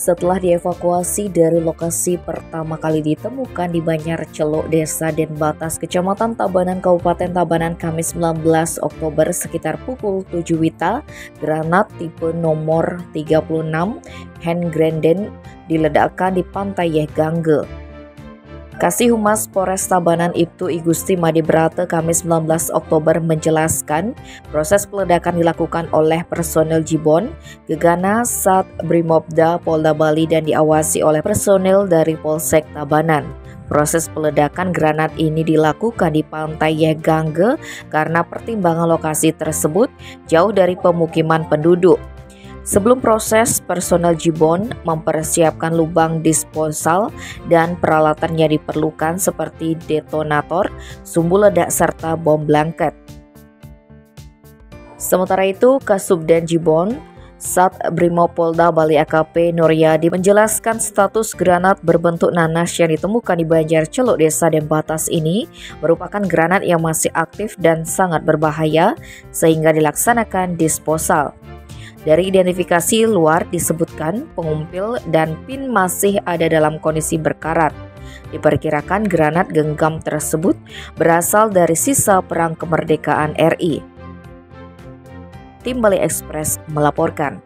setelah dievakuasi dari lokasi pertama kali ditemukan di Banjar Celuk, Desa Denbatas, Kecamatan Tabanan, Kabupaten Tabanan, Kamis 19 Oktober sekitar pukul 7 WITA, granat tipe nomor 36 hand grenade diledakkan di Pantai Yehgangge. Kasih Humas Polres Tabanan Ibtu Igusti Madibrata Kamis 19 Oktober menjelaskan proses peledakan dilakukan oleh personel Jibon, Gegana Sat Brimobda Polda Bali dan diawasi oleh personel dari Polsek Tabanan. Proses peledakan granat ini dilakukan di Pantai Yehgangge karena pertimbangan lokasi tersebut jauh dari pemukiman penduduk. Sebelum proses, personel Jibon mempersiapkan lubang disposal dan peralatan yang diperlukan seperti detonator, sumbu ledak, serta bom blanket. Sementara itu, Kasubden Jibon, Sat Brimopolda Bali AKP Nuryadi menjelaskan status granat berbentuk nanas yang ditemukan di Banjar Celuk, Desa Denbatas ini merupakan granat yang masih aktif dan sangat berbahaya sehingga dilaksanakan disposal. Dari identifikasi luar disebutkan pengumpil dan pin masih ada dalam kondisi berkarat. Diperkirakan granat genggam tersebut berasal dari sisa perang kemerdekaan RI. Tim Bali Express melaporkan.